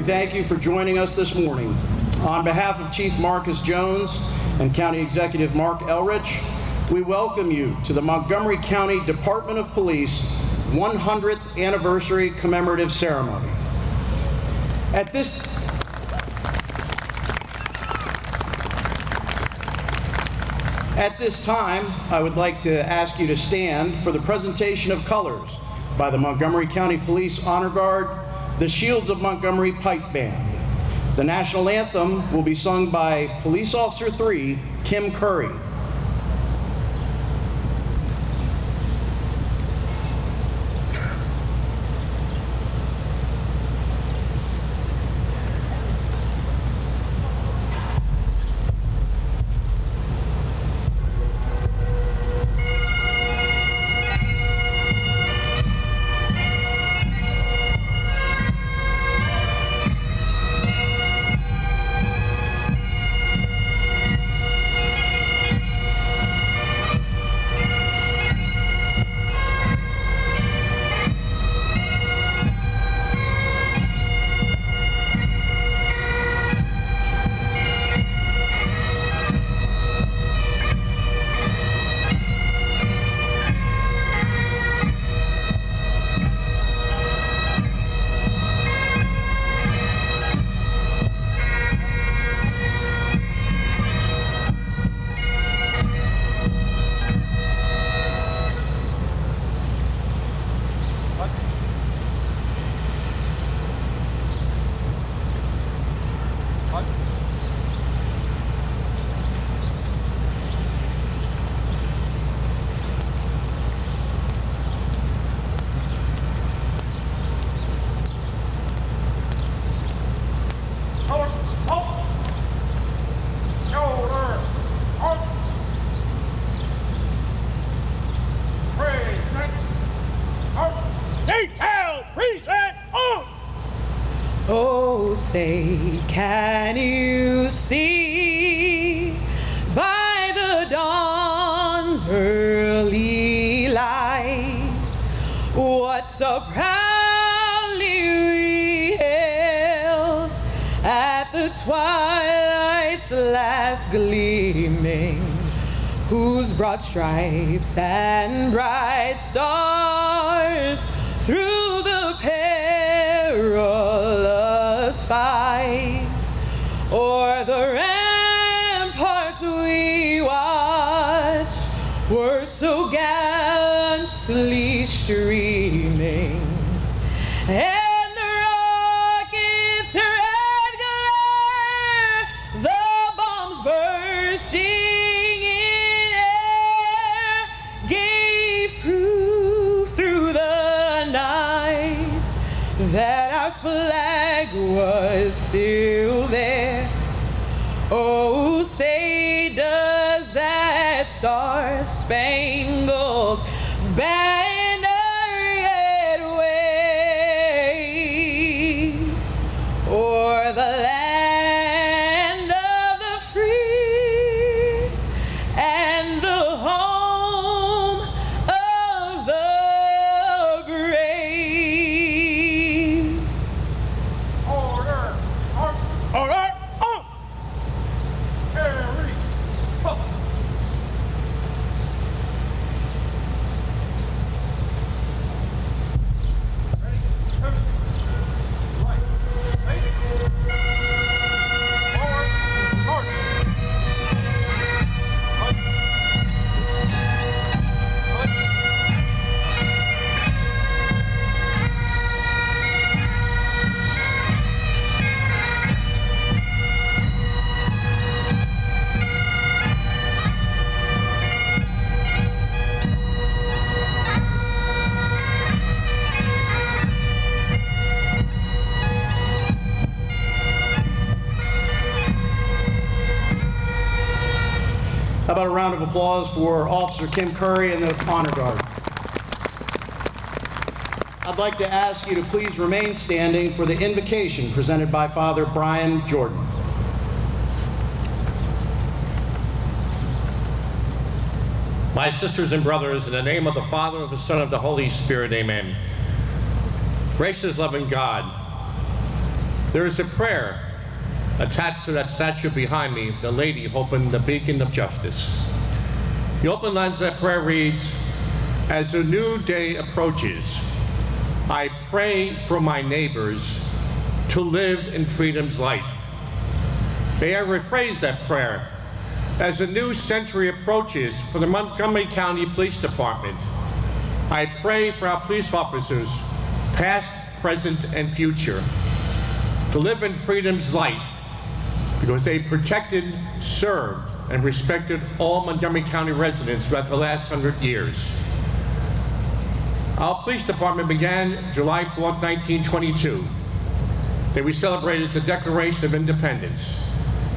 thank you for joining us this morning. On behalf of Chief Marcus Jones and County Executive Marc Elrich, we welcome you to the Montgomery County Department of Police 100th Anniversary Commemorative Ceremony. At this time, I would like to ask you to stand for the presentation of colors by the Montgomery County Police Honor Guard, the Shields of Montgomery Pipe Band. The national anthem will be sung by Police Officer 3, Kim Curry. Say, can you see by the dawn's early light what so proudly we hailed at the twilight's last gleaming, whose broad stripes and bright stars through the perilous fight o'er the ramparts we watched were so gallantly streaming, and the rocket's red glare, the bombs bursting in air, gave proof through the night that our flag was still there. Oh, say does that star-spangled banner yet wave o'er the land of the free and the home of the brave? Order! Order! Oh! Carry! Oh! Ready? Turn. Right. Ready? Forward. March. Right. Right. How about a round of applause for Officer Kim Curry and the Honor Guard? I'd like to ask you to please remain standing for the invocation presented by Father Brian Jordan. My sisters and brothers, in the name of the Father, of the Son, and of the Holy Spirit, amen. Gracious, loving God, There is a prayer attached to that statue behind me, the lady holding the beacon of justice. The open lines of that prayer reads, "As a new day approaches, I pray for my neighbors to live in freedom's light." May I rephrase that prayer? As a new century approaches for the Montgomery County Police Department, I pray for our police officers, past, present, and future, to live in freedom's light because they protected, served, and respected all Montgomery County residents throughout the last 100 years. Our police department began July 4th, 1922. Then we celebrated the Declaration of Independence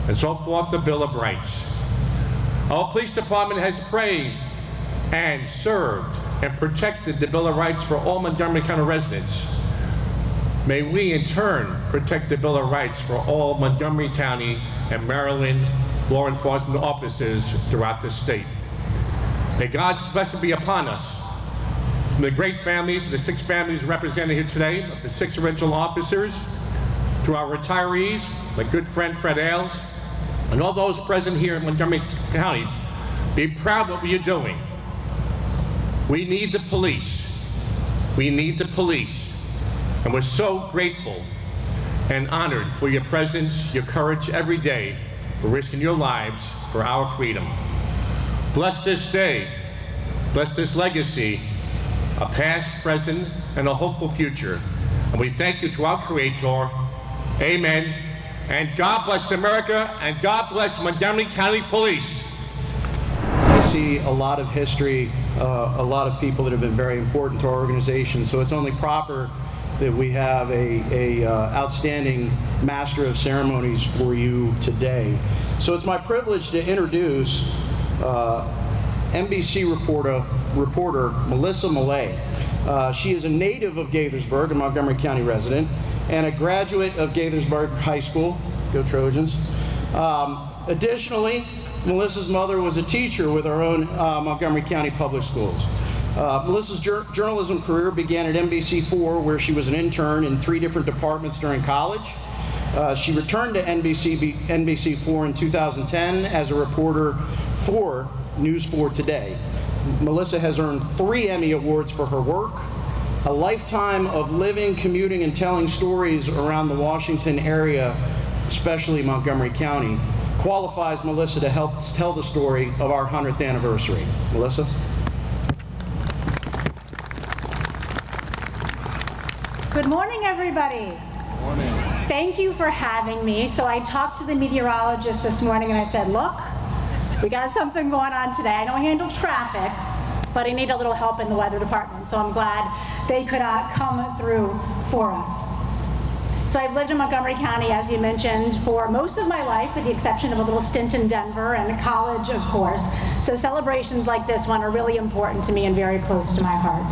and so forth the Bill of Rights. Our police department has prayed and served and protected the Bill of Rights for all Montgomery County residents. May we in turn protect the Bill of Rights for all Montgomery County and Maryland law enforcement officers throughout the state. May God's blessing be upon us. From the great families, the 6 families represented here today, of the 6 original officers, to our retirees, my good friend Fred Ailes, and all those present here in Montgomery County, be proud of what you're doing. We need the police. We need the police. And we're so grateful and honored for your presence, your courage every day, for risking your lives for our freedom. Bless this day. Bless this legacy, a past, present, and a hopeful future. And we thank you to our Creator. Amen. And God bless America, and God bless Montgomery County Police. I see a lot of history, a lot of people that have been very important to our organization, so it's only proper that we have a outstanding Master of Ceremonies for you today. So it's my privilege to introduce NBC reporter Melissa Mollett. She is a native of Gaithersburg, a Montgomery County resident, and a graduate of Gaithersburg High School. Go Trojans. Additionally, Melissa's mother was a teacher with our own Montgomery County Public Schools. Melissa's journalism career began at NBC4, where she was an intern in 3 different departments during college. She returned to NBC4 in 2010 as a reporter for News 4 Today. Melissa has earned 3 Emmy Awards for her work, a lifetime of living, commuting, and telling stories around the Washington area, especially Montgomery County, qualifies Melissa to help tell the story of our 100th anniversary. Melissa? Good morning, everybody. Good morning. Thank you for having me. So I talked to the meteorologist this morning and I said, look, we got something going on today. I don't handle traffic, but I need a little help in the weather department. So I'm glad they could come through for us. So I've lived in Montgomery County, as you mentioned, for most of my life, with the exception of a little stint in Denver and college, of course. So celebrations like this one are really important to me and very close to my heart.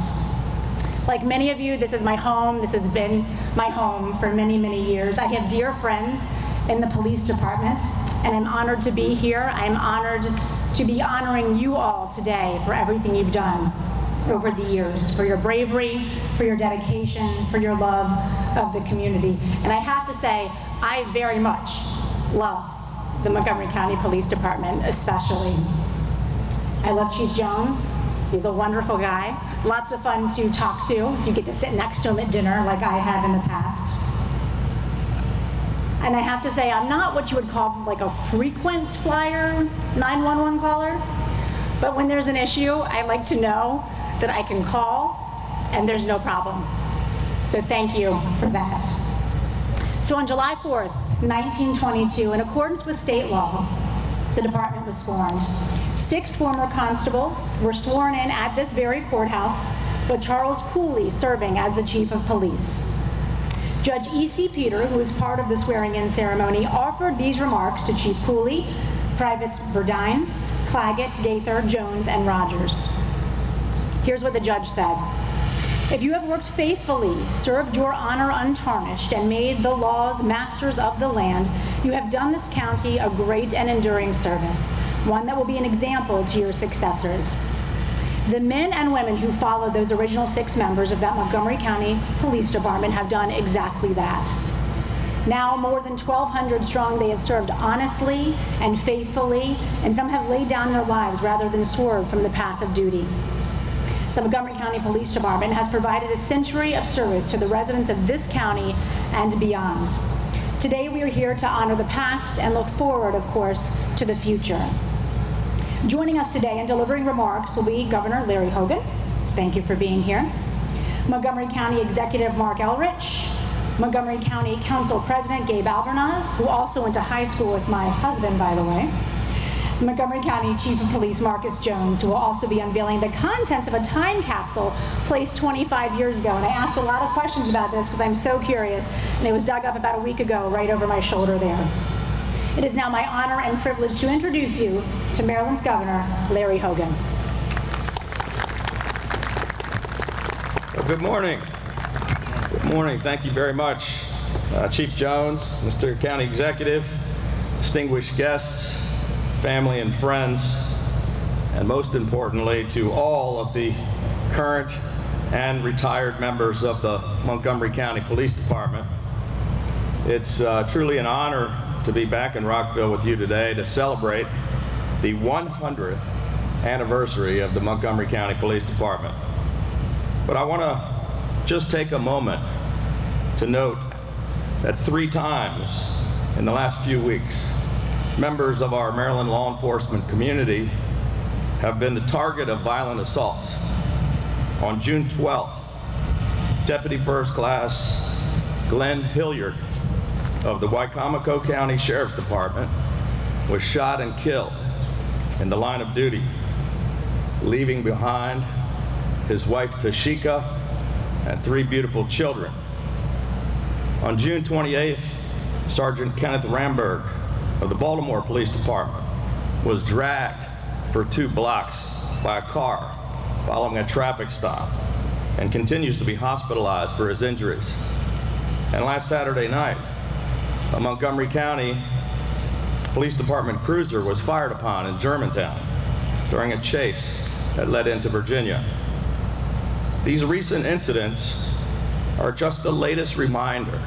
Like many of you, this is my home. This has been my home for many, many years. I have dear friends in the police department, and I'm honored to be here. I'm honored to be honoring you all today for everything you've done over the years, for your bravery, for your dedication, for your love of the community. And I have to say, I very much love the Montgomery County Police Department, especially. I love Chief Jones. He's a wonderful guy. Lots of fun to talk to if you get to sit next to him at dinner like I have in the past. And I have to say, I'm not what you would call like a frequent flyer 911 caller, but when there's an issue, I like to know that I can call and there's no problem. So thank you for that. So on July 4th, 1922, in accordance with state law, the department was formed. 6 former constables were sworn in at this very courthouse, with Charles Cooley serving as the chief of police. Judge E.C. Peter, who was part of the swearing-in ceremony, offered these remarks to Chief Cooley, Privates Burdine, Claggett, Gaither, Jones, and Rogers. Here's what the judge said. If you have worked faithfully, served your honor untarnished, and made the laws masters of the land, you have done this county a great and enduring service, one that will be an example to your successors. The men and women who followed those original 6 members of that Montgomery County Police Department have done exactly that. Now more than 1,200 strong, they have served honestly and faithfully, and some have laid down their lives rather than swerve from the path of duty. The Montgomery County Police Department has provided a century of service to the residents of this county and beyond. Today we are here to honor the past and look forward, of course, to the future. Joining us today and delivering remarks will be Governor Larry Hogan. Thank you for being here. Montgomery County Executive Marc Elrich, Montgomery County Council President Gabe Albornoz, who also went to high school with my husband, by the way. Montgomery County Chief of Police Marcus Jones, who will also be unveiling the contents of a time capsule placed 25 years ago. And I asked a lot of questions about this because I'm so curious, and it was dug up about a week ago right over my shoulder there. It is now my honor and privilege to introduce you to Maryland's Governor, Larry Hogan. Well, good morning. Good morning. Thank you very much, Chief Jones, Mr. County Executive, distinguished guests, family and friends, and most importantly, to all of the current and retired members of the Montgomery County Police Department. It's truly an honor to be back in Rockville with you today to celebrate the 100th anniversary of the Montgomery County Police Department. But I want to just take a moment to note that 3 times in the last few weeks, members of our Maryland law enforcement community have been the target of violent assaults. On June 12th, Deputy First Class Glenn Hilliard of the Wicomico County Sheriff's Department was shot and killed in the line of duty, leaving behind his wife Tashika and 3 beautiful children. On June 28th, Sergeant Kenneth Ramberg of the Baltimore Police Department was dragged for 2 blocks by a car following a traffic stop and continues to be hospitalized for his injuries. And last Saturday night, a Montgomery County Police Department cruiser was fired upon in Germantown during a chase that led into Virginia. These recent incidents are just the latest reminder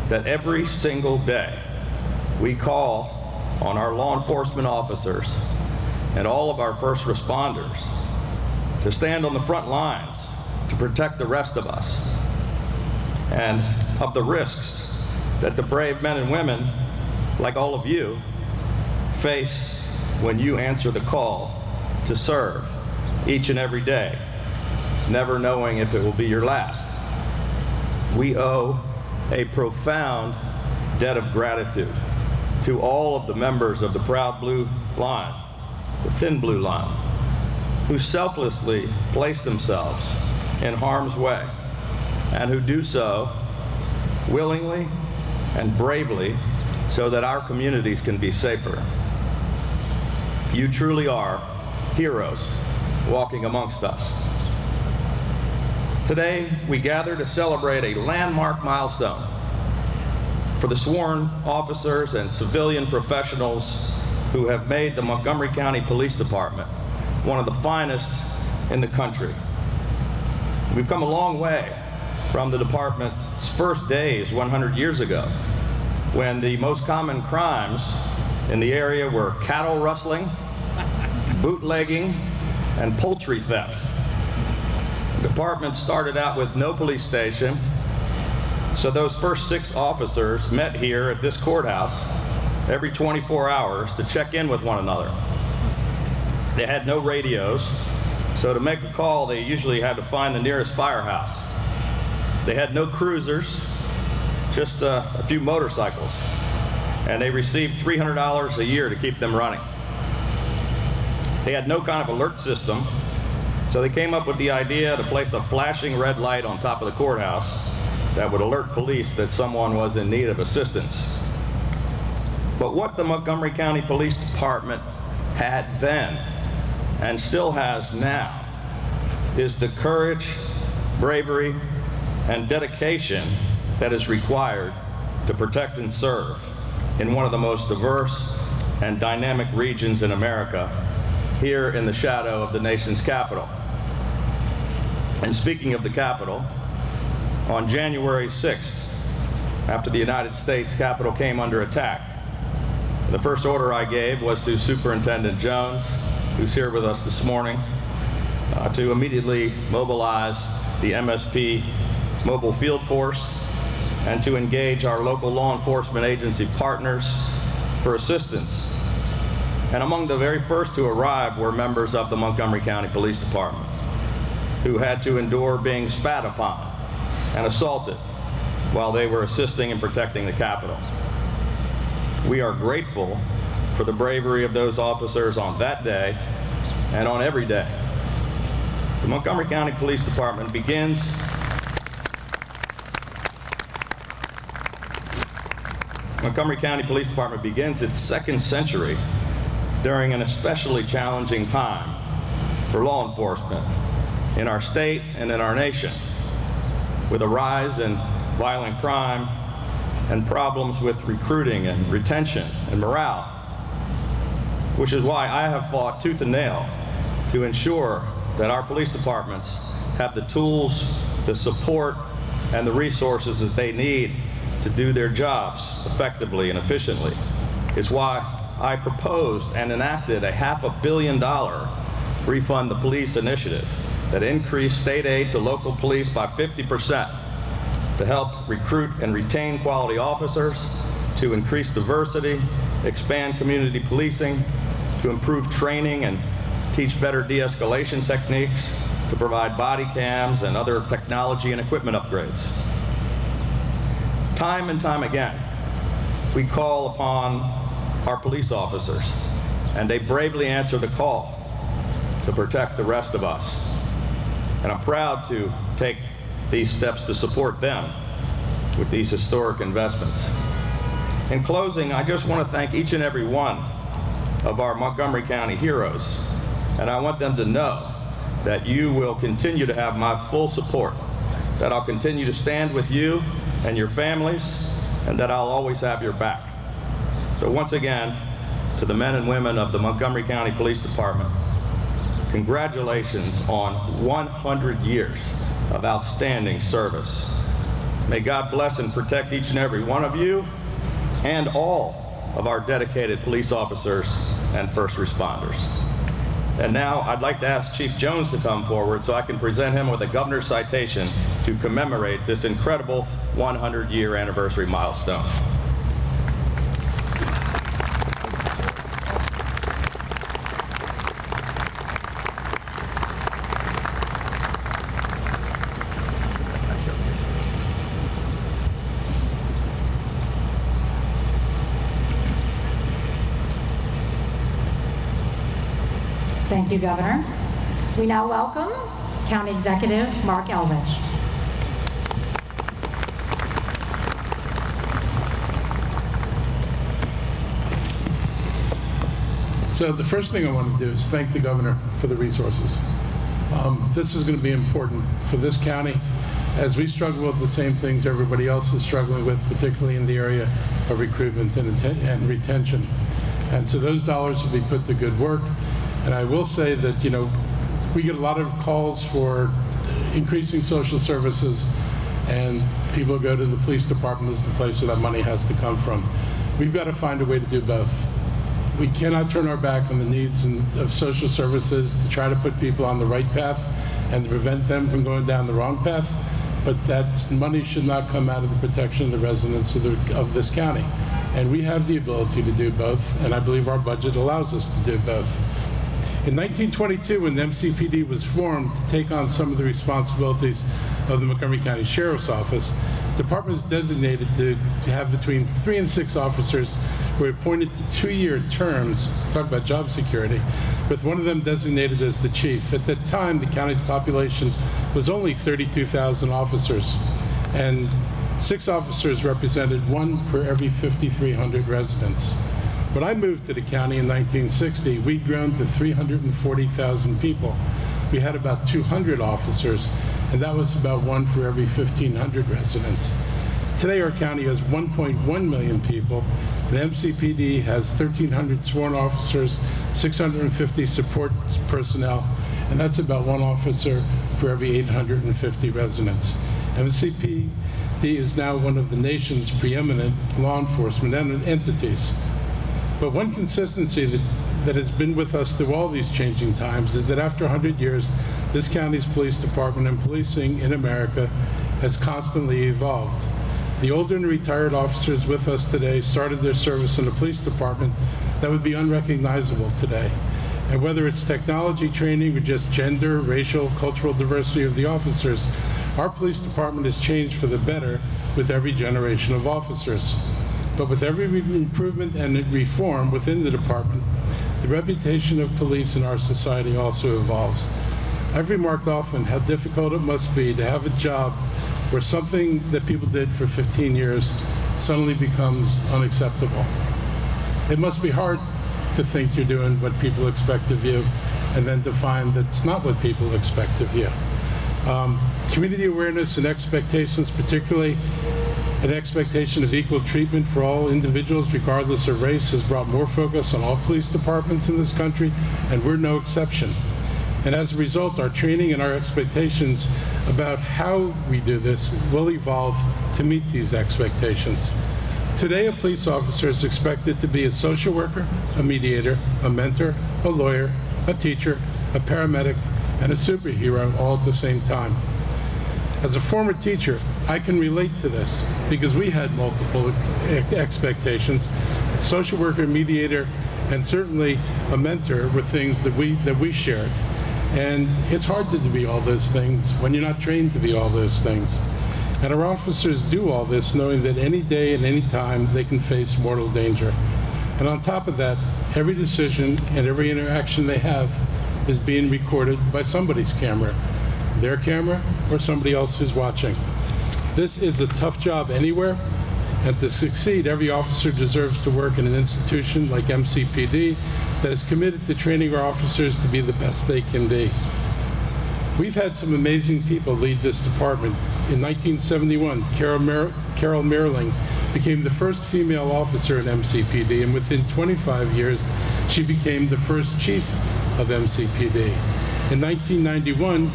that every single day we call on our law enforcement officers and all of our first responders to stand on the front lines to protect the rest of us and of the risks that the brave men and women, like all of you, face when you answer the call to serve each and every day, never knowing if it will be your last. We owe a profound debt of gratitude to all of the members of the proud blue line, the thin blue line, who selflessly place themselves in harm's way and who do so willingly and bravely so that our communities can be safer. You truly are heroes walking amongst us. Today, we gather to celebrate a landmark milestone for the sworn officers and civilian professionals who have made the Montgomery County Police Department one of the finest in the country. We've come a long way from the department's first days 100 years ago, when the most common crimes in the area were cattle rustling, bootlegging, and poultry theft. The department started out with no police station, so those first 6 officers met here at this courthouse every 24 hours to check in with one another. They had no radios, so to make a call, they usually had to find the nearest firehouse. They had no cruisers, just a few motorcycles, and they received $300 a year to keep them running. They had no kind of alert system, so they came up with the idea to place a flashing red light on top of the courthouse that would alert police that someone was in need of assistance. But what the Montgomery County Police Department had then, and still has now, is the courage, bravery, and dedication that is required to protect and serve in one of the most diverse and dynamic regions in America, here in the shadow of the nation's capital. And speaking of the capital, on January 6th, after the United States Capitol came under attack. The first order I gave was to Superintendent Jones, who's here with us this morning, to immediately mobilize the MSP mobile field force and to engage our local law enforcement agency partners for assistance. And among the very first to arrive were members of the Montgomery County Police Department, who had to endure being spat upon and assaulted while they were assisting in protecting the Capitol. We are grateful for the bravery of those officers on that day and on every day. The Montgomery County Police Department begins its second century during an especially challenging time for law enforcement in our state and in our nation, with a rise in violent crime and problems with recruiting and retention and morale, which is why I have fought tooth and nail to ensure that our police departments have the tools, the support, and the resources that they need to do their jobs effectively and efficiently. It's why I proposed and enacted a $500 million Refund the Police initiative that increased state aid to local police by 50% to help recruit and retain quality officers, to increase diversity, expand community policing, to improve training and teach better de-escalation techniques, to provide body cams and other technology and equipment upgrades. Time and time again, we call upon our police officers, and they bravely answer the call to protect the rest of us. And I'm proud to take these steps to support them with these historic investments. In closing, I just want to thank each and every one of our Montgomery County heroes, and I want them to know that you will continue to have my full support, that I'll continue to stand with you and your families, and that I'll always have your back. So once again, to the men and women of the Montgomery County Police Department, congratulations on 100 years of outstanding service. May God bless and protect each and every one of you and all of our dedicated police officers and first responders. And now I'd like to ask Chief Jones to come forward so I can present him with a governor's citation to commemorate this incredible 100-year anniversary milestone. Thank you, Governor. We now welcome County Executive Marc Elrich. So the first thing I want to do is thank the governor for the resources. This is going to be important for this county as we struggle with the same things everybody else is struggling with, particularly in the area of recruitment and retention. And so those dollars will be put to good work. And I will say that, you know, we get a lot of calls for increasing social services, and people go to the police department as the place where that money has to come from. We've got to find a way to do both. We cannot turn our back on the needs of social services to try to put people on the right path and to prevent them from going down the wrong path, but that money should not come out of the protection of the residents of this county. And we have the ability to do both, and I believe our budget allows us to do both. In 1922, when the MCPD was formed to take on some of the responsibilities of the Montgomery County Sheriff's Office, the department was designated to have between 3 and 6 officers who were appointed to 2-year terms, talk about job security, with one of them designated as the chief. At that time, the county's population was only 32,000 officers, and 6 officers represented 1 per every 5,300 residents. When I moved to the county in 1960, we'd grown to 340,000 people. We had about 200 officers, and that was about 1 for every 1,500 residents. Today, our county has 1.1 million people. The MCPD has 1,300 sworn officers, 650 support personnel, and that's about 1 officer for every 850 residents. MCP is now one of the nation's preeminent law enforcement entities. But one consistency that has been with us through all these changing times is that after 100 years, this county's police department and policing in America has constantly evolved. The older and retired officers with us today started their service in the police department that would be unrecognizable today. And whether it's technology training or just gender, racial, cultural diversity of the officers, our police department has changed for the better with every generation of officers. But with every improvement and reform within the department, the reputation of police in our society also evolves. I've remarked often how difficult it must be to have a job where something that people did for 15 years suddenly becomes unacceptable. It must be hard to think you're doing what people expect of you and then to find that's not what people expect of you. Community awareness and expectations, particularly an expectation of equal treatment for all individuals regardless of race, has brought more focus on all police departments in this country, and we're no exception. And as a result, our training and our expectations about how we do this will evolve to meet these expectations. Today, a police officer is expected to be a social worker, a mediator, a mentor, a lawyer, a teacher, a paramedic, and a superhero all at the same time. As a former teacher, I can relate to this because we had multiple expectations. Social worker, mediator, and certainly a mentor were things that we shared. And it's hard to be all those things when you're not trained to be all those things. And our officers do all this knowing that any day and any time they can face mortal danger. And on top of that, every decision and every interaction they have is being recorded by somebody's camera, their camera or somebody else who's watching. This is a tough job anywhere, and to succeed, every officer deserves to work in an institution like MCPD that is committed to training our officers to be the best they can be. We've had some amazing people lead this department. In 1971, Carol Merling became the first female officer in MCPD, and within 25 years, she became the first chief of MCPD. In 1991,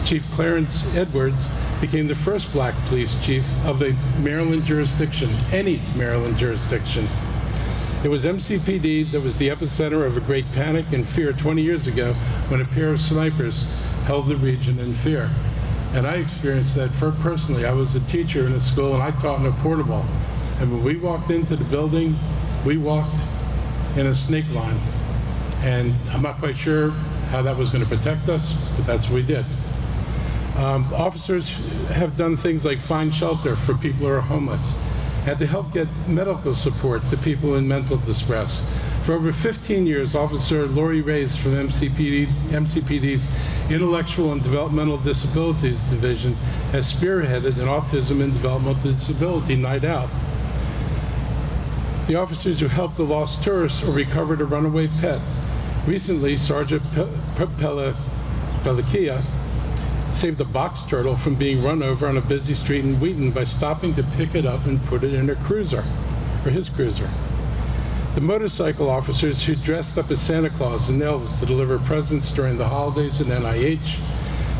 Chief Clarence Edwards became the first black police chief of a Maryland jurisdiction, any Maryland jurisdiction. It was MCPD that was the epicenter of a great panic and fear 20 years ago when a pair of snipers held the region in fear. And I experienced that personally. I was a teacher in a school and I taught in a portable. And when we walked into the building, we walked in a snake line. And I'm not quite sure how that was going to protect us, but that's what we did. Officers have done things like find shelter for people who are homeless, and to help get medical support to people in mental distress. For over 15 years, Officer Lori Reyes from MCPD's Intellectual and Developmental Disabilities Division has spearheaded an Autism and Developmental Disability Night Out. The officers who helped a lost tourist or recovered a runaway pet. Recently, Sergeant Pelikia saved a box turtle from being run over on a busy street in Wheaton by stopping to pick it up and put it in her cruiser, or his cruiser. The motorcycle officers who dressed up as Santa Claus and elves to deliver presents during the holidays in NIH.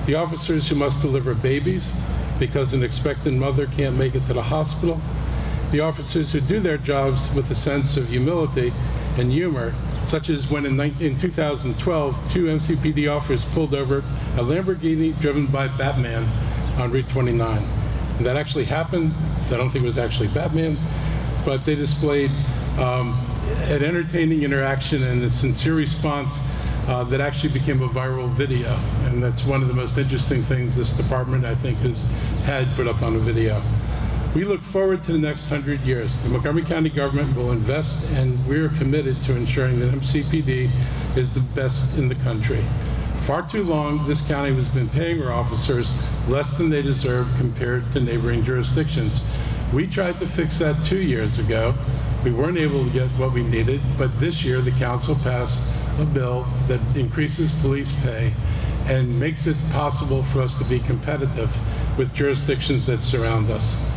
The officers who must deliver babies because an expectant mother can't make it to the hospital. The officers who do their jobs with a sense of humility and humor, such as when in 2012, two MCPD officers pulled over a Lamborghini driven by Batman on Route 29. And that actually happened. I don't think it was actually Batman, but they displayed an entertaining interaction and a sincere response that actually became a viral video. And that's one of the most interesting things this department, I think, has had put up on a video. We look forward to the next 100 years. The Montgomery County government will invest, and we're committed to ensuring that MCPD is the best in the country. Far too long, this county has been paying our officers less than they deserve compared to neighboring jurisdictions. We tried to fix that 2 years ago. We weren't able to get what we needed, but this year the council passed a bill that increases police pay and makes it possible for us to be competitive with jurisdictions that surround us.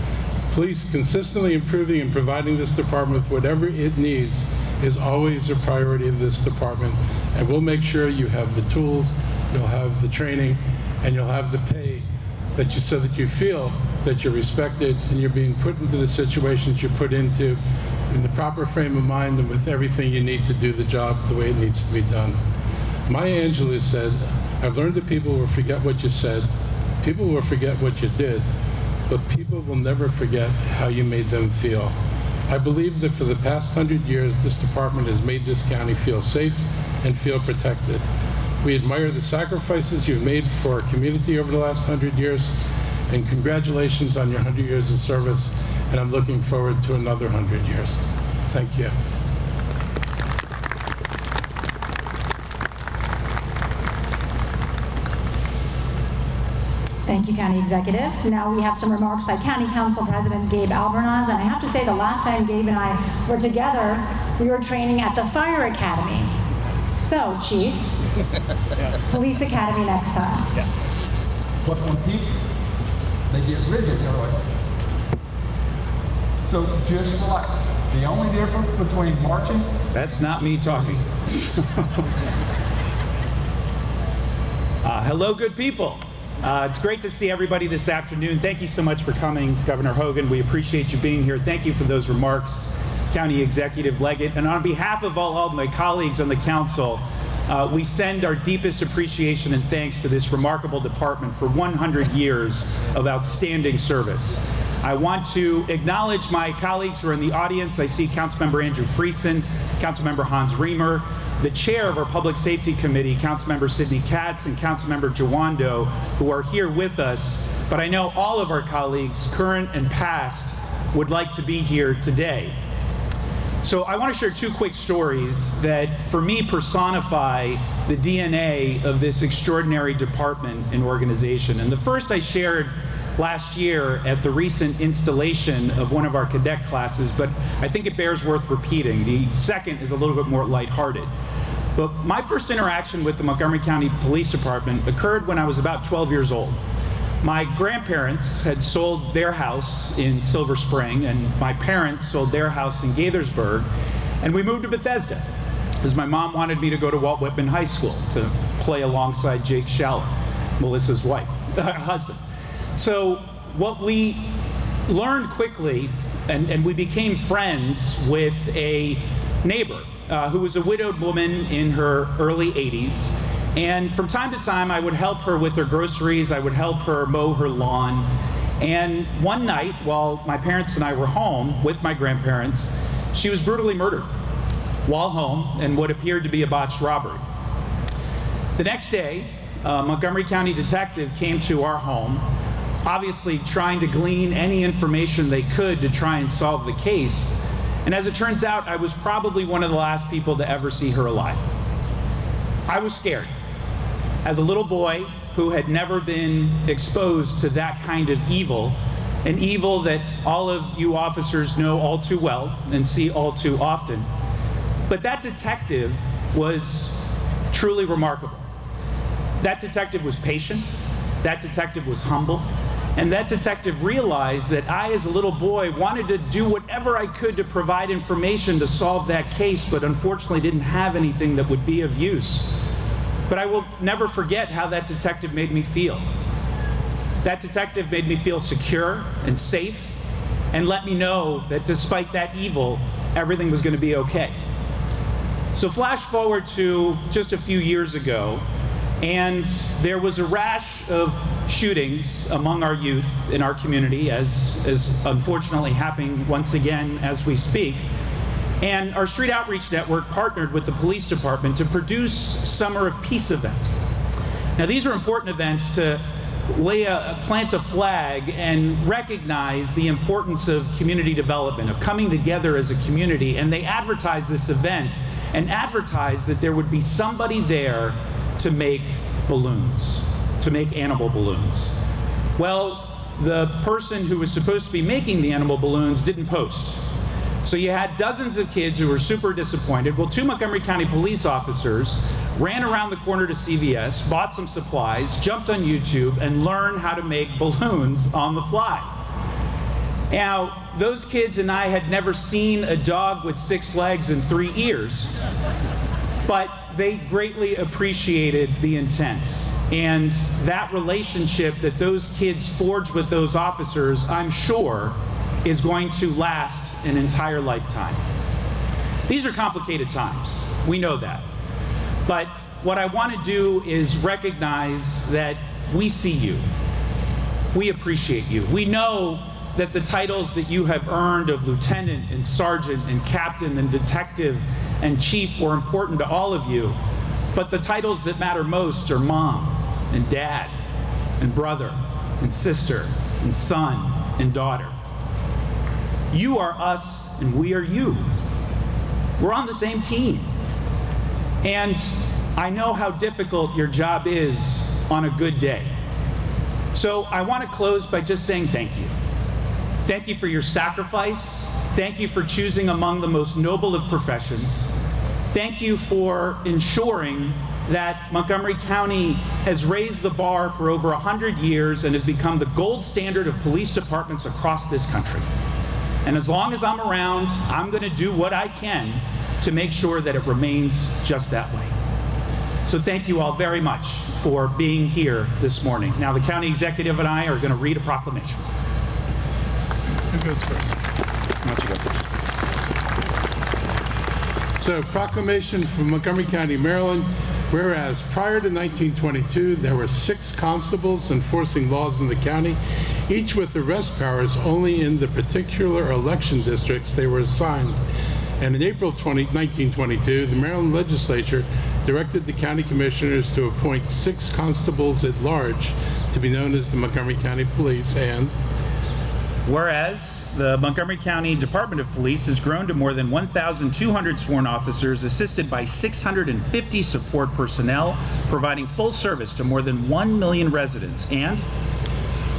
Police consistently improving and providing this department with whatever it needs is always a priority of this department, and we'll make sure you have the tools, you'll have the training, and you'll have the pay so that you feel that you're respected and you're being put into the situations you're put into in the proper frame of mind and with everything you need to do the job the way it needs to be done. Maya Angelou said, "I've learned that people will forget what you said, people will forget what you did, but people will never forget how you made them feel." I believe that for the past 100 years, this department has made this county feel safe and feel protected. We admire the sacrifices you've made for our community over the last 100 years, and congratulations on your 100 years of service, and I'm looking forward to another 100 years. Thank you. Thank you, County Executive. Now we have some remarks by County Council President Gabe Albornoz, and I have to say the last time Gabe and I were together, we were training at the Fire Academy. So, Chief, Police Academy next time. Yeah. But on peak, they get rigid. They're like, so just like the only difference between marching. That's not me talking. Hello, good people. It's great to see everybody this afternoon. Thank you so much for coming, Governor Hogan. We appreciate you being here. Thank you for those remarks, County Executive Leggett. And on behalf of all my colleagues on the council, we send our deepest appreciation and thanks to this remarkable department for 100 years of outstanding service. I want to acknowledge my colleagues who are in the audience. I see Councilmember Andrew Friesen, Councilmember Hans Reamer, the chair of our Public Safety Committee, Councilmember Sidney Katz, and Councilmember Jawando, who are here with us. But I know all of our colleagues, current and past, would like to be here today. So I want to share two quick stories that, for me, personify the DNA of this extraordinary department and organization. And the first I shared last year at the recent installation of one of our cadet classes, but I think it bears worth repeating. The second is a little bit more lighthearted. But my first interaction with the Montgomery County Police Department occurred when I was about 12 years old. My grandparents had sold their house in Silver Spring, and my parents sold their house in Gaithersburg, and we moved to Bethesda because my mom wanted me to go to Walt Whitman High School to play alongside Jake Schaller, Melissa's husband. So what we learned quickly, and we became friends with a neighbor who was a widowed woman in her early 80s. And from time to time, I would help her with her groceries. I would help her mow her lawn. And one night, while my parents and I were home with my grandparents, she was brutally murdered while home in what appeared to be a botched robbery. The next day, a Montgomery County detective came to our home, obviously trying to glean any information they could to try and solve the case. And as it turns out, I was probably one of the last people to ever see her alive. I was scared. As a little boy who had never been exposed to that kind of evil, an evil that all of you officers know all too well and see all too often. But that detective was truly remarkable. That detective was patient, that detective was humble, and that detective realized that I, as a little boy, wanted to do whatever I could to provide information to solve that case, but unfortunately didn't have anything that would be of use. But I will never forget how that detective made me feel. That detective made me feel secure and safe and let me know that despite that evil, everything was going to be okay. So flash forward to just a few years ago, and there was a rash of shootings among our youth in our community, as is unfortunately happening once again as we speak. And our Street Outreach Network partnered with the police department to produce Summer of Peace events. Now, these are important events to plant a flag and recognize the importance of community development, of coming together as a community. And they advertised this event and advertised that there would be somebody there to make balloons, to make animal balloons. Well, the person who was supposed to be making the animal balloons didn't post. So you had dozens of kids who were super disappointed. Well, two Montgomery County police officers ran around the corner to CVS, bought some supplies, jumped on YouTube, and learned how to make balloons on the fly. Now, those kids and I had never seen a dog with 6 legs and 3 ears, but they greatly appreciated the intent. And that relationship that those kids forge with those officers, I'm sure, is going to last an entire lifetime. These are complicated times. We know that. But what I want to do is recognize that we see you. We appreciate you. We know that the titles that you have earned of lieutenant and sergeant and captain and detective and chief were important to all of you. But the titles that matter most are mom and dad and brother and sister and son and daughter. You are us and we are you. We're on the same team. And I know how difficult your job is on a good day. So I want to close by just saying thank you. Thank you for your sacrifice. Thank you for choosing among the most noble of professions. Thank you for ensuring that Montgomery County has raised the bar for over 100 years and has become the gold standard of police departments across this country. And as long as I'm around, I'm going to do what I can to make sure that it remains just that way. So thank you all very much for being here this morning. Now the county executive and I are going to read a proclamation. Who goes first? Why don't you go first? So, proclamation from Montgomery County, Maryland. Whereas prior to 1922, there were 6 constables enforcing laws in the county, each with arrest powers only in the particular election districts they were assigned. And in April 1922, the Maryland legislature directed the county commissioners to appoint 6 constables at large to be known as the Montgomery County Police. And whereas the Montgomery County Department of Police has grown to more than 1,200 sworn officers, assisted by 650 support personnel, providing full service to more than 1 million residents. And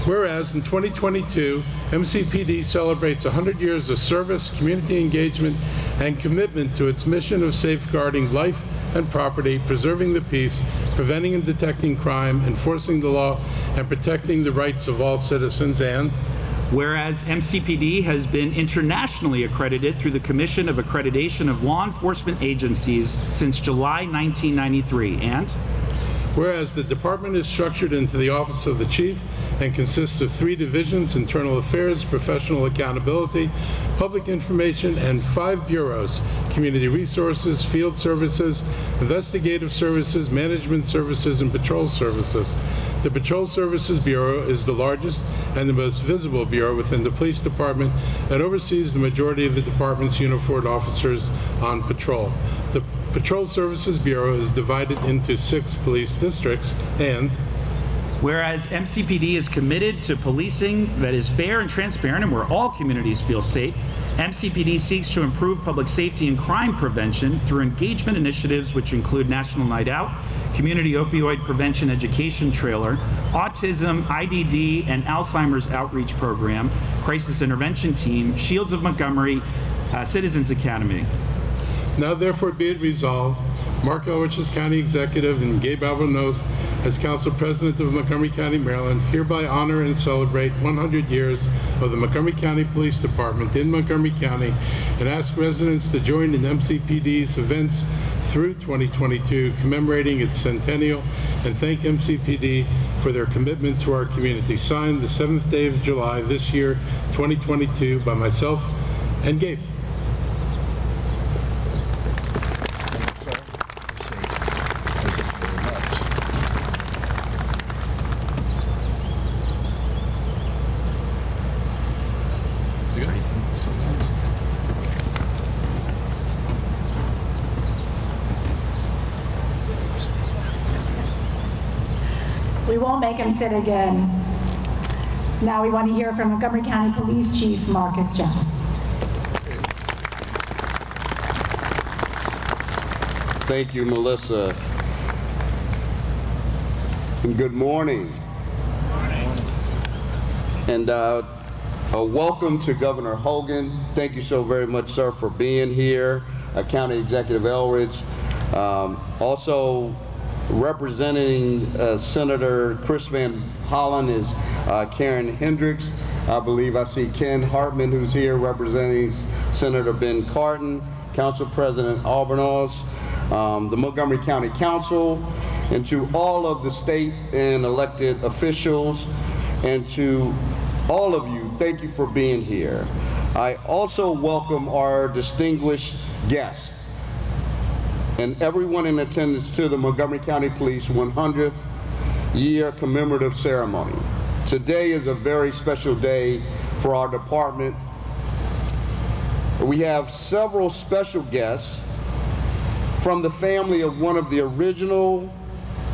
whereas in 2022, MCPD celebrates 100 years of service, community engagement, and commitment to its mission of safeguarding life and property, preserving the peace, preventing and detecting crime, enforcing the law, and protecting the rights of all citizens. And whereas MCPD has been internationally accredited through the Commission of Accreditation of Law Enforcement Agencies since July 1993. And whereas the department is structured into the Office of the Chief and consists of 3 divisions: Internal Affairs, Professional Accountability, Public Information, and 5 bureaus: Community Resources, Field Services, Investigative Services, Management Services, and Patrol Services. The Patrol Services Bureau is the largest and the most visible bureau within the police department and oversees the majority of the department's uniformed officers on patrol. The Patrol Services Bureau is divided into 6 police districts. And whereas MCPD is committed to policing that is fair and transparent and where all communities feel safe, MCPD seeks to improve public safety and crime prevention through engagement initiatives which include National Night Out, Community Opioid Prevention Education Trailer, Autism, IDD, and Alzheimer's Outreach Program, Crisis Intervention Team, Shields of Montgomery, Citizens Academy. Now therefore be it resolved, Marc Elrich as County Executive and Gabe Albornoz as Council President of Montgomery County, Maryland, hereby honor and celebrate 100 years of the Montgomery County Police Department in Montgomery County and ask residents to join in MCPD's events through 2022, commemorating its centennial, and thank MCPD for their commitment to our community. Signed the 7th day of July this year, 2022, by myself and Gabe. We won't make him sit again. Now we want to hear from Montgomery County Police Chief Marcus Jones. Thank you, Melissa. And good morning. And welcome to Governor Hogan. Thank you so very much, sir, for being here. County Executive Elrich. Also representing Senator Chris Van Hollen is Karen Hendricks. I believe I see Ken Hartman, who's here representing Senator Ben Cardin, Council President Albornoz, the Montgomery County Council, and to all of the state and elected officials, and to all of you, thank you for being here. I also welcome our distinguished guests and everyone in attendance to the Montgomery County Police 100th year commemorative ceremony. Today is a very special day for our department. We have several special guests from the family of one of the original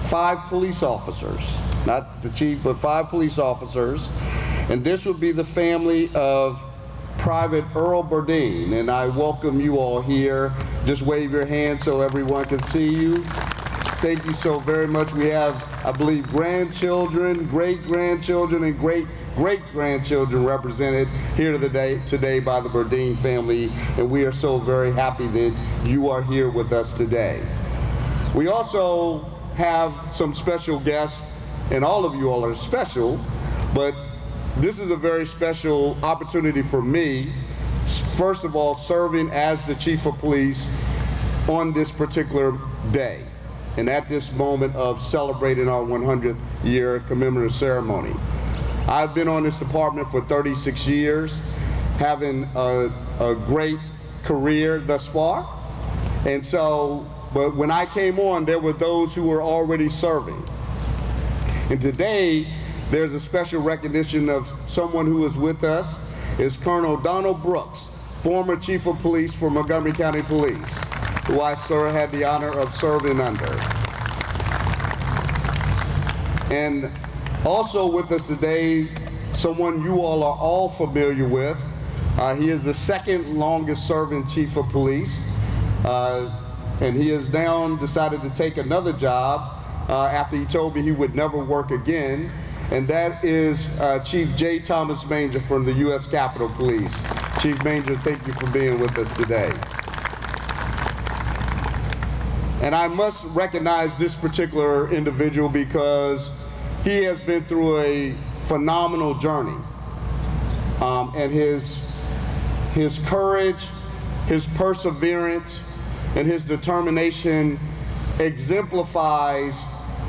5 police officers, not the chief, but 5 police officers. And this would be the family of Private Earl Burdine, and I welcome you all here. Just wave your hand so everyone can see you. Thank you so very much. We have, I believe, grandchildren, great-grandchildren, and great-great-grandchildren represented here today by the Burdine family, and we are so very happy that you are here with us today. We also have some special guests, and all of you all are special, but this is a very special opportunity for me, first of all, serving as the Chief of Police on this particular day, and at this moment of celebrating our 100th year commemorative ceremony. I've been on this department for 36 years, having a great career thus far, and so, but when I came on, there were those who were already serving. And today, there's a special recognition of someone who is with us, is Colonel Donald Brooks, former Chief of Police for Montgomery County Police, who I had the honor of serving under. And also with us today, someone you all are all familiar with. He is the 2nd longest serving Chief of Police, and he has now decided to take another job after he told me he would never work again. And that is Chief J. Thomas Manger from the U.S. Capitol Police. Chief Manger, thank you for being with us today. And I must recognize this particular individual because he has been through a phenomenal journey. And his courage, his perseverance, and his determination exemplifies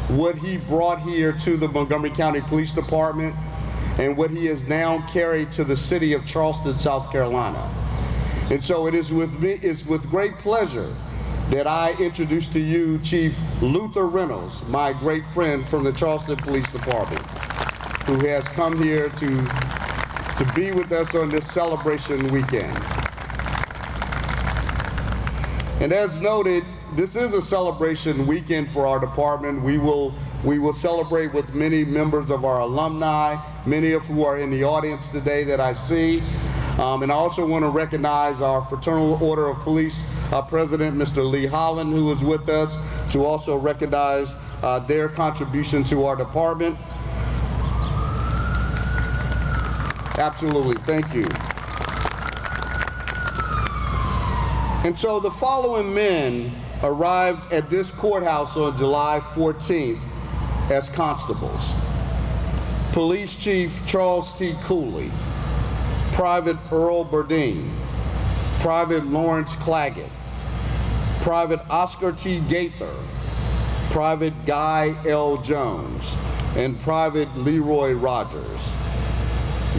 what he brought here to the Montgomery County Police Department and what he has now carried to the city of Charleston, South Carolina. And so it is with me, it's with great pleasure that I introduce to you Chief Luther Reynolds, my great friend from the Charleston Police Department, who has come here to be with us on this celebration weekend. And as noted, this is a celebration weekend for our department. We will celebrate with many members of our alumni, many of who are in the audience today that I see. And I also want to recognize our Fraternal Order of Police President, Mr. Lee Hollen, who is with us, to also recognize their contribution to our department. Absolutely, thank you. And so the following men arrived at this courthouse on July 14th as constables. Police Chief Charles T. Cooley, Private Earl Burdine, Private Lawrence Claggett, Private Oscar T. Gaither, Private Guy L. Jones, and Private Leroy Rogers.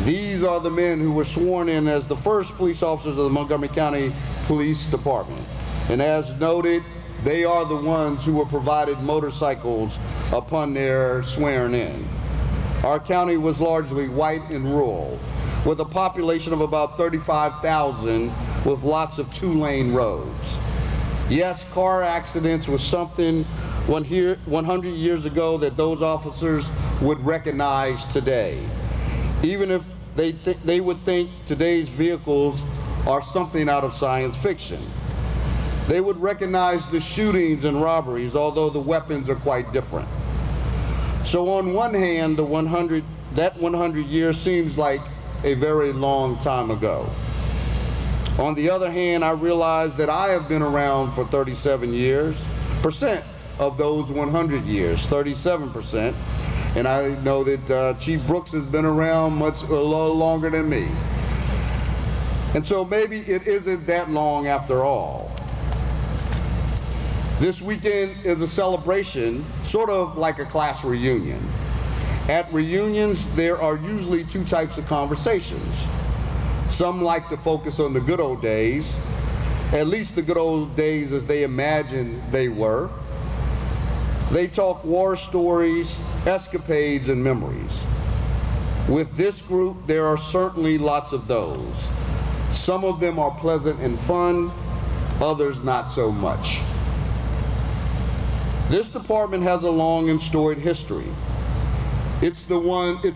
These are the men who were sworn in as the first police officers of the Montgomery County Police Department. And as noted, they are the ones who were provided motorcycles upon their swearing in. Our county was largely white and rural, with a population of about 35,000 with lots of 2-lane roads. Yes, car accidents was something 100 years ago that those officers would recognize today. Even if they would think today's vehicles are something out of science fiction. They would recognize the shootings and robberies, although the weapons are quite different. So on one hand, that 100 years seems like a very long time ago. On the other hand, I realize that I have been around for 37 years, percent of those 100 years, 37%. And I know that Chief Brooks has been around a little longer than me. And so maybe it isn't that long after all. This weekend is a celebration, sort of like a class reunion. At reunions, there are usually two types of conversations. Some like to focus on the good old days, at least the good old days as they imagine they were. They talk war stories, escapades, and memories. With this group, there are certainly lots of those. Some of them are pleasant and fun, others not so much. This department has a long and storied history. It's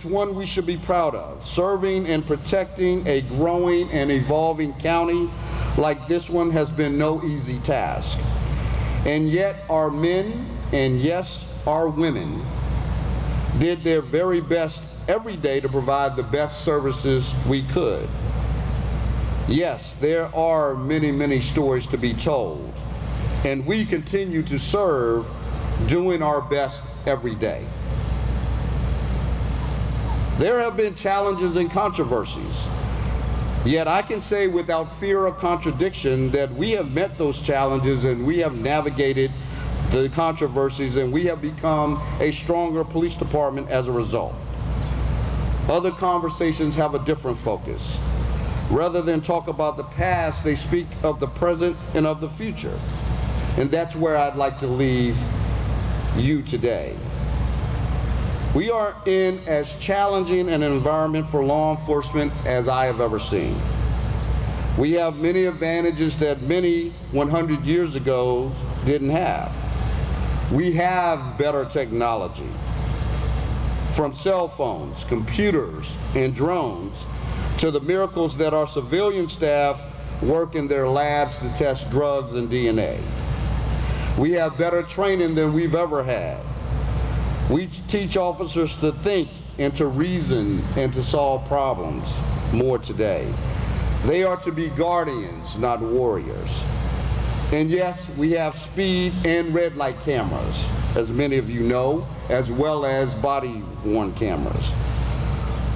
one we should be proud of. Serving and protecting a growing and evolving county like this one has been no easy task. And yet our men, and yes, our women, did their very best every day to provide the best services we could. Yes, there are many, many stories to be told, and we continue to serve, doing our best every day. There have been challenges and controversies, yet I can say without fear of contradiction that we have met those challenges and we have navigated the controversies, and we have become a stronger police department as a result. Other conversations have a different focus. Rather than talk about the past, they speak of the present and of the future. And that's where I'd like to leave you today. We are in as challenging an environment for law enforcement as I have ever seen. We have many advantages that many 100 years ago didn't have. We have better technology. From cell phones, computers, and drones, to the miracles that our civilian staff work in their labs to test drugs and DNA. We have better training than we've ever had. We teach officers to think and to reason and to solve problems more today. They are to be guardians, not warriors. And yes, we have speed and red light cameras, as many of you know, as well as body-worn cameras.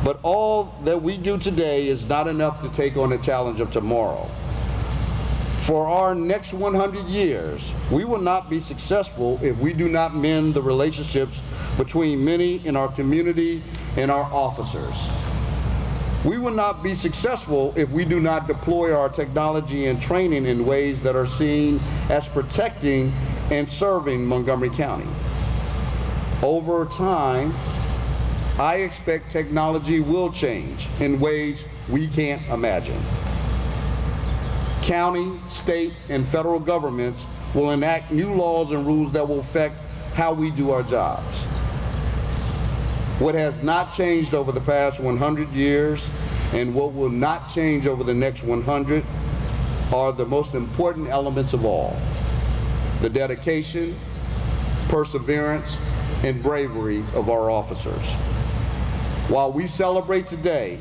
But all that we do today is not enough to take on the challenge of tomorrow. For our next 100 years, we will not be successful if we do not mend the relationships between many in our community and our officers. We will not be successful if we do not deploy our technology and training in ways that are seen as protecting and serving Montgomery County. Over time, I expect technology will change in ways we can't imagine. County, state, and federal governments will enact new laws and rules that will affect how we do our jobs. What has not changed over the past 100 years and what will not change over the next 100 are the most important elements of all: the dedication, perseverance, and bravery of our officers. While we celebrate today,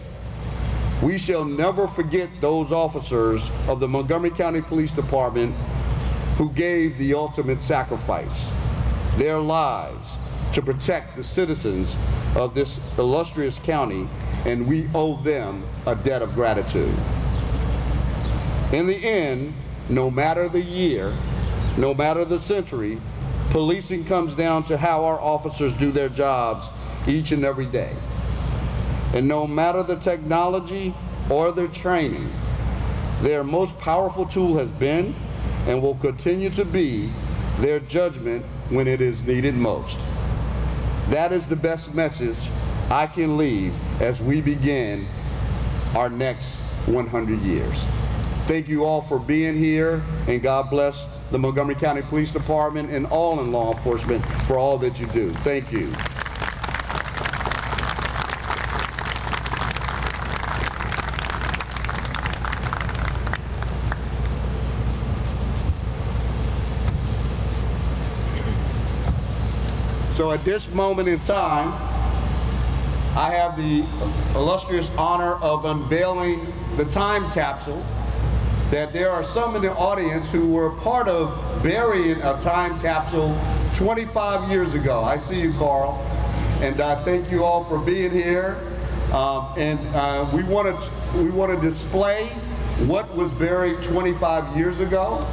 we shall never forget those officers of the Montgomery County Police Department who gave the ultimate sacrifice, their lives, to protect the citizens of this illustrious county, and we owe them a debt of gratitude. In the end, no matter the year, no matter the century, policing comes down to how our officers do their jobs each and every day. And no matter the technology or their training, their most powerful tool has been and will continue to be their judgment when it is needed most. That is the best message I can leave as we begin our next 100 years. Thank you all for being here, and God bless the Montgomery County Police Department and all in law enforcement for all that you do. Thank you. So at this moment in time, I have the illustrious honor of unveiling the time capsule that there are some in the audience who were part of burying a time capsule 25 years ago. I see you, Carl, and I thank you all for being here. We want to display what was buried 25 years ago.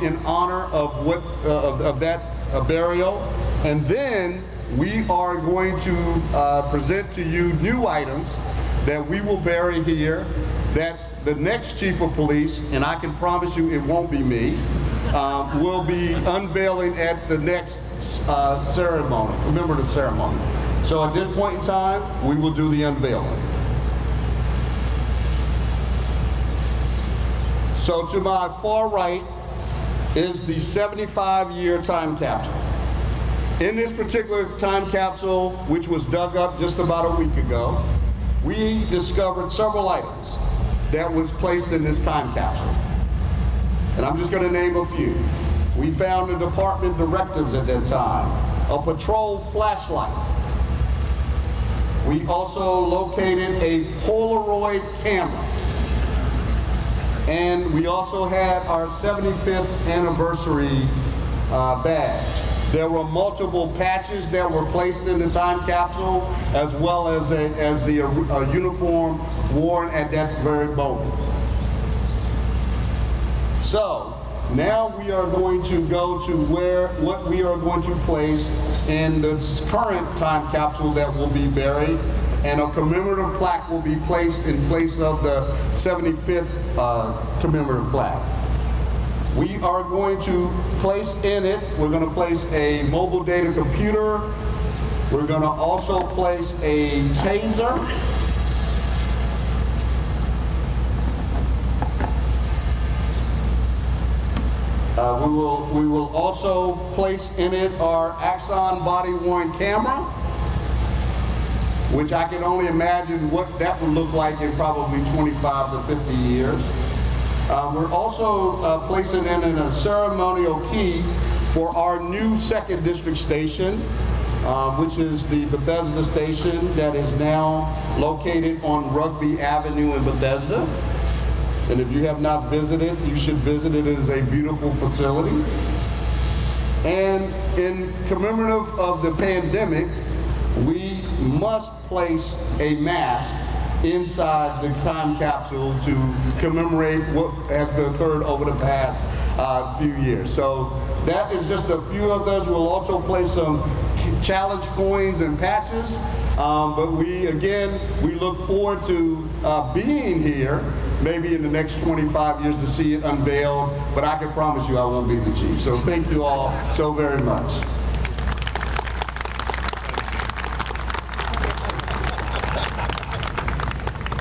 in honor of that burial. And then we are going to present to you new items that we will bury here, that the next chief of police, and I can promise you it won't be me, will be unveiling at the next ceremony, commemorative ceremony. So at this point in time, we will do the unveiling. So to my far right is the 75-year time capsule. In this particular time capsule, which was dug up just about a week ago, we discovered several items that was placed in this time capsule. And I'm just going to name a few. We found the department directives at that time, a patrol flashlight. We also located a Polaroid camera. And we also had our 75th anniversary badge. There were multiple patches that were placed in the time capsule, as well as the uniform worn at that very moment. So now we are going to go to what we are going to place in this current time capsule that will be buried, and a commemorative plaque will be placed in place of the 75th commemorative plaque. We are going to place in it, we're going to place a mobile data computer. We're going to also place a taser. We will also place in it our Axon body-worn camera, which I can only imagine what that would look like in probably 25 to 50 years. We're also placing in a ceremonial key for our new 2nd District station, which is the Bethesda station that is now located on Rugby Avenue in Bethesda. And if you have not visited, you should visit it. It is a beautiful facility. And in commemorative of the pandemic, we must place a mask inside the time capsule to commemorate what has occurred over the past few years. So that is just a few of those. We'll also place some challenge coins and patches. But we look forward to being here maybe in the next 25 years to see it unveiled. But I can promise you I won't be the chief. So thank you all so very much.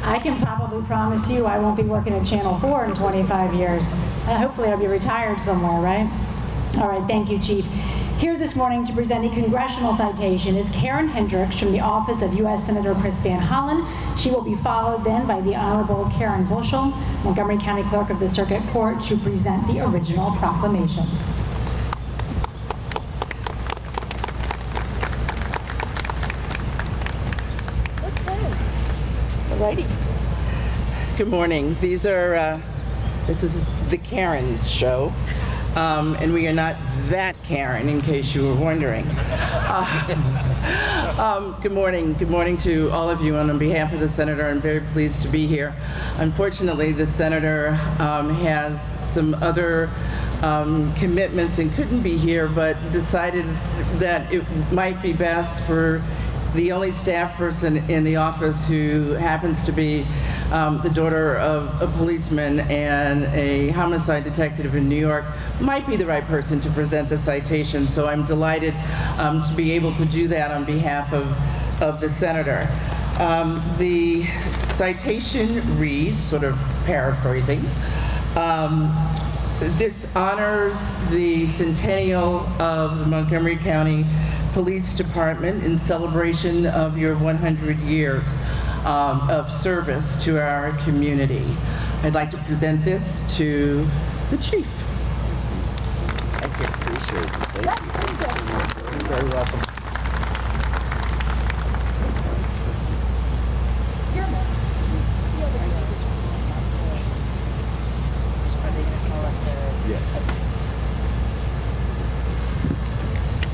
I can probably promise you I won't be working at Channel 4 in 25 years. Hopefully I'll be retired somewhere, right? All right, thank you, Chief. Here this morning to present the Congressional citation is Karen Hendricks from the office of U.S. Senator Chris Van Hollen. She will be followed then by the Honorable Karen Bushel, Montgomery County Clerk of the Circuit Court, to present the original proclamation. Alrighty. Good morning. This is the Karen show, and we are not that Karen, in case you were wondering. Good morning. Good morning to all of you, and on behalf of the Senator, I'm very pleased to be here. Unfortunately, the Senator has some other commitments and couldn't be here, but decided that it might be best for the only staff person in the office who happens to be the daughter of a policeman and a homicide detective in New York might be the right person to present the citation. So I'm delighted to be able to do that on behalf of the Senator. The citation reads, sort of paraphrasing, this honors the centennial of the Montgomery County Police Department in celebration of your 100 years of service to our community. I'd like to present this to the Chief. Thank you. Appreciate it. Thank you. You're very welcome.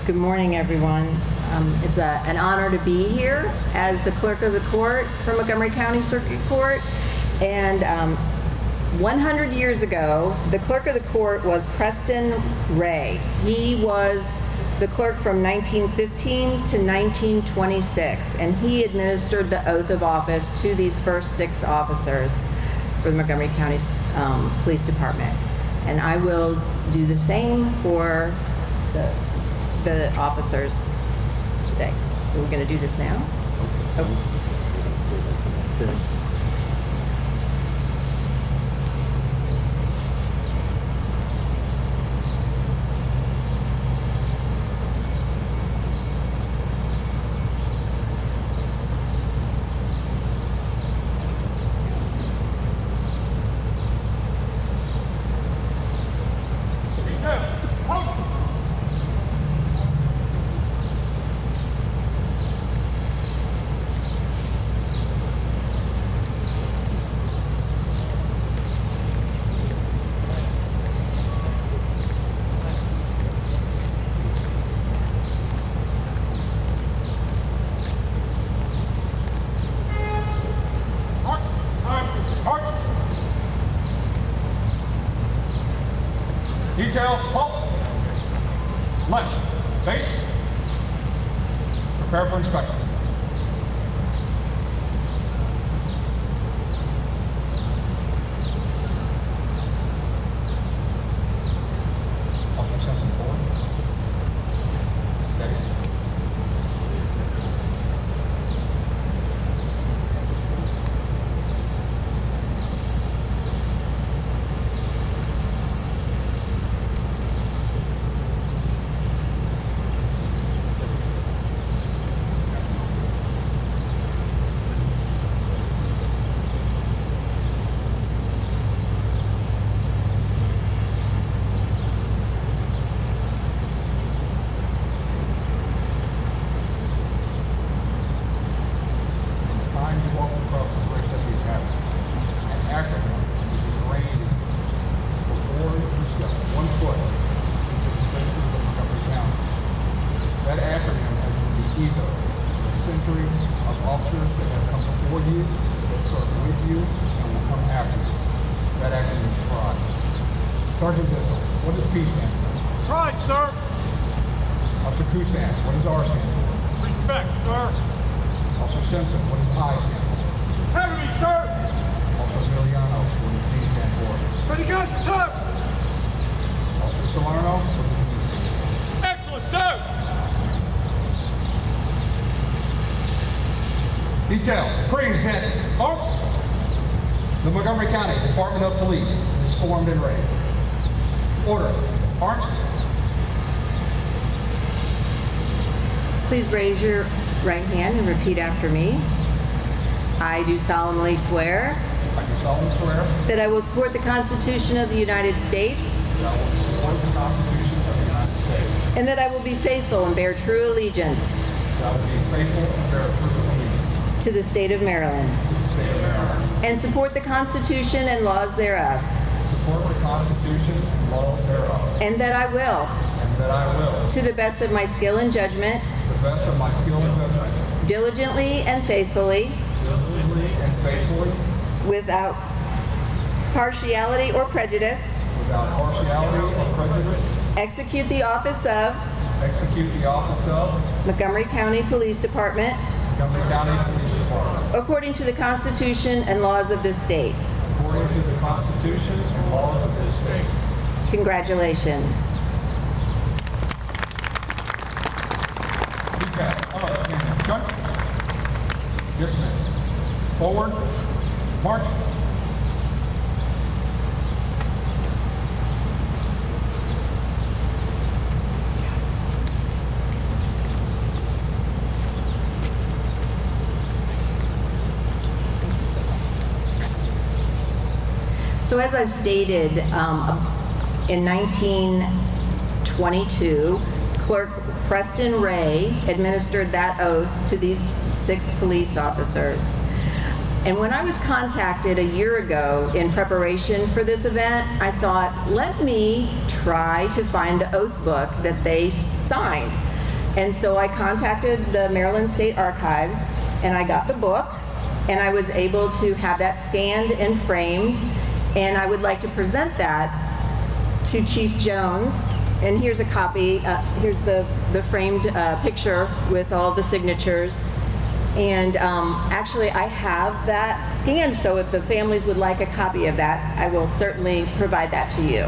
Good morning, everyone. It's an honor to be here as the clerk of the court from Montgomery County Circuit Court, and 100 years ago, the clerk of the court was Preston Ray. He was the clerk from 1915 to 1926, and he administered the oath of office to these first 6 officers for the Montgomery County Police Department. And I will do the same for the officers today. So we're going to do this now. Oh. Detail, halt. Left, base. Prepare for inspection. Officer Simpson forward. Steady. Detail, present. Halt. The Montgomery County Department of Police is formed and ready. Order. March. Please raise your right hand and repeat after me. I do solemnly swear. I do solemnly swear. That I will support the Constitution of the United States. That I will support the Constitution of the United States. And that I will be faithful and bear true allegiance. That I will be faithful and bear true allegiance. To the state of Maryland. To the state of Maryland. And support the Constitution and laws thereof. Support the Constitution and laws thereof. And that I will. And that I will. To the best of my skill and judgment. To the best of my skill and judgment. Diligently and faithfully. Diligently and faithfully. Without partiality or prejudice. Without partiality or prejudice. Execute the office of. Execute the office of. Montgomery County Police Department. Montgomery County Police Department. According to the Constitution and laws of this state. According to the Constitution and laws of this state. Congratulations. Dismiss. Forward. March. So as I stated, in 1922, Clerk Preston Ray administered that oath to these 6 police officers. And when I was contacted a year ago in preparation for this event, I thought, let me try to find the oath book that they signed. And so I contacted the Maryland State Archives, and I got the book, and I was able to have that scanned and framed And I would like to present that to Chief Jones. And here's a copy. Here's the framed picture with all the signatures. And actually, I have that scanned, so if the families would like a copy of that, I will certainly provide that to you.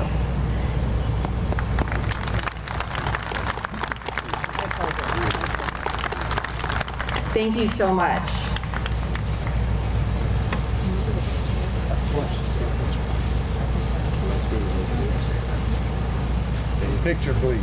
Thank you so much. Picture, please.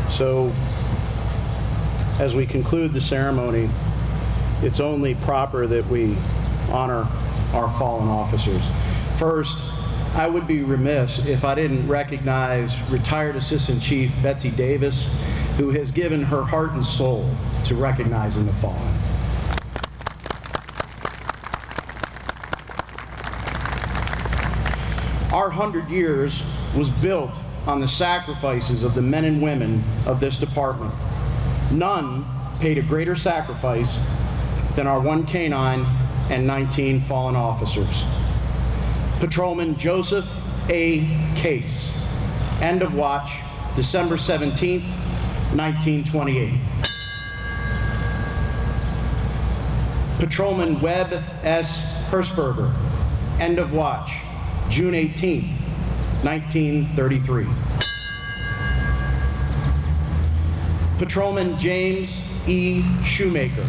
So, as we conclude the ceremony, it's only proper that we honor our fallen officers. First, I would be remiss if I didn't recognize retired Assistant Chief Betsy Davis, who has given her heart and soul to recognizing the fallen. Our 100 years was built on the sacrifices of the men and women of this department. None paid a greater sacrifice than our 1 canine and 19 fallen officers. Patrolman Joseph A. Case, end of watch, December 17th, 1928. Patrolman Webb S. Hirschberger, end of watch, June 18th, 1933. Patrolman James E. Shoemaker,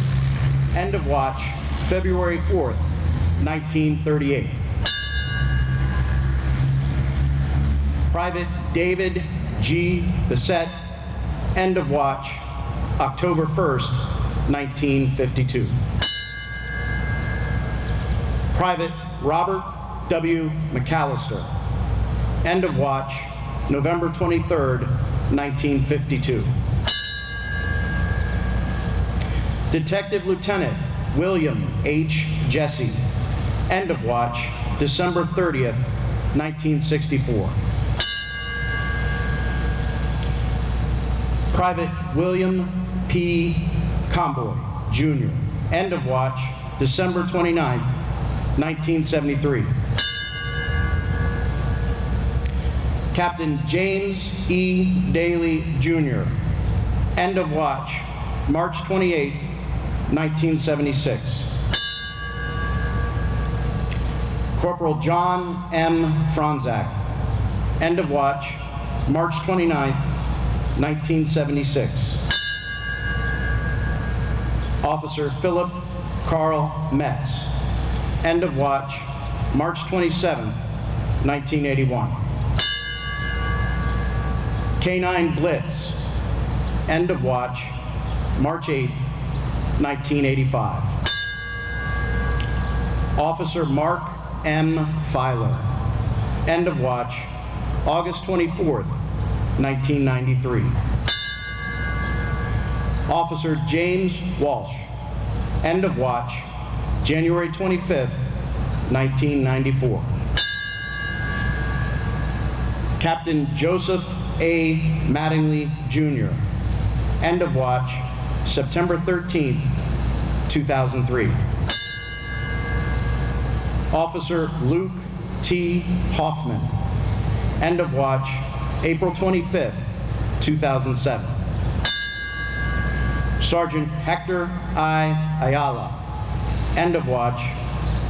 end of watch, February 4th, 1938. Private David G. Bissett, end of watch, October 1st, 1952. Private Robert W. McAllister, end of watch, November 23rd, 1952. Detective Lieutenant William H. Jesse, end of watch, December 30th, 1964. Private William P. Comboy, Jr., end of watch, December 29th, 1973. Captain James E. Daly, Jr., end of watch, March 28, 1976. Corporal John M. Franzak, end of watch, March 29, 1976. Officer Philip Carl Metz, end of watch, March 27, 1981. K-9 Blitz, end of watch, March 8, 1985. Officer Marc M. Filer, end of watch, August 24th, 1993. Officer James Walsh, end of watch, January 25th, 1994. Captain Joseph A. Mattingly, Jr., end of watch, September 13th, 2003. Officer Luke T. Hoffman, end of watch, April 25th, 2007. Sergeant Hector I. Ayala, end of watch,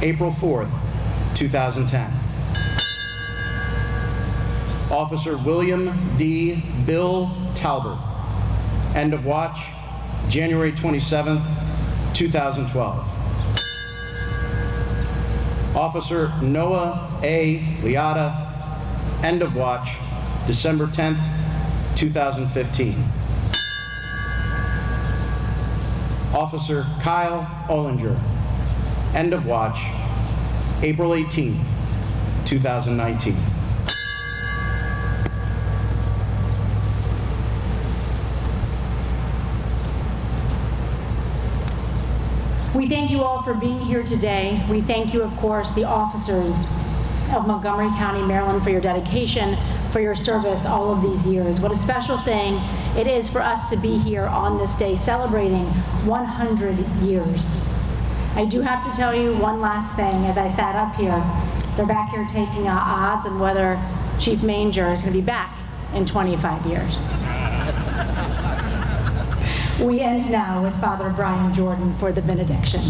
April 4th, 2010. Officer William D. Bill Talbert, end of watch, January 27th, 2012. Officer Noah A. Liata, end of watch, December 10th, 2015. Officer Kyle Ollinger, End of watch, April 18th, 2019. We thank you all for being here today. We thank you, of course, the officers of Montgomery County, Maryland, for your dedication, for your service all of these years. What a special thing it is for us to be here on this day celebrating 100 years. I do have to tell you one last thing. As I sat up here, they're back here taking odds on whether Chief Manger is going to be back in 25 years. We end now with Father Brian Jordan for the benediction.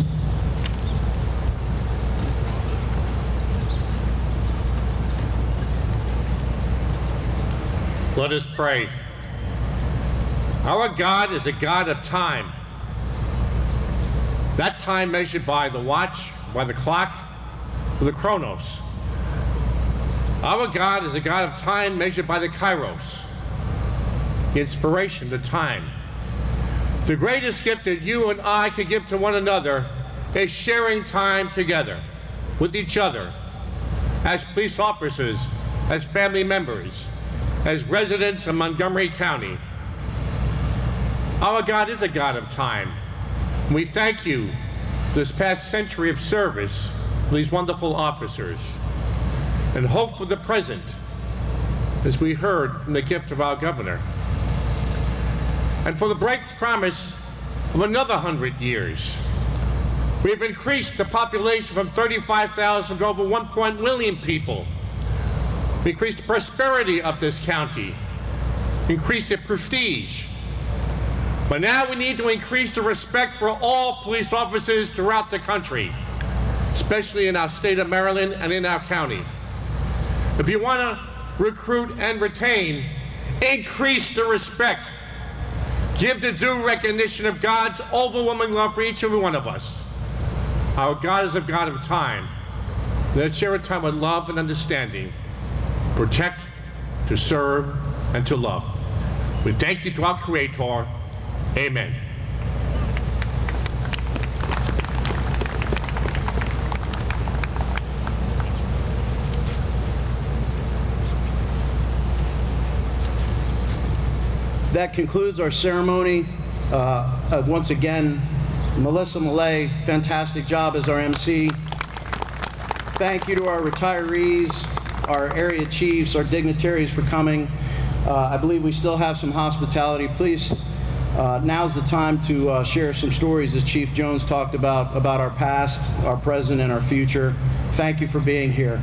Let us pray. Our God is a God of time. That time measured by the watch, by the clock, or the chronos. Our God is a God of time measured by the kairos, the inspiration, the time. The greatest gift that you and I could give to one another is sharing time together with each other as police officers, as family members, as residents of Montgomery County. Our God is a God of time. We thank you for this past century of service for these wonderful officers and hope for the present, as we heard from the gift of our governor. And for the great promise of another 100 years. We've increased the population from 35,000 to over 1 million people. We increased the prosperity of this county, increased the prestige. But now we need to increase the respect for all police officers throughout the country, especially in our state of Maryland and in our county. If you want to recruit and retain, increase the respect. Give the due recognition of God's overwhelming love for each and every one of us. Our God is a God of time. Let's share a time with love and understanding. Protect, to serve, and to love. We thank you to our Creator. Amen. That concludes our ceremony. Once again, Melissa Mollett, fantastic job as our MC. Thank you to our retirees, our area chiefs, our dignitaries for coming. I believe we still have some hospitality. Please, now's the time to share some stories, as Chief Jones talked about our past, our present, and our future. Thank you for being here.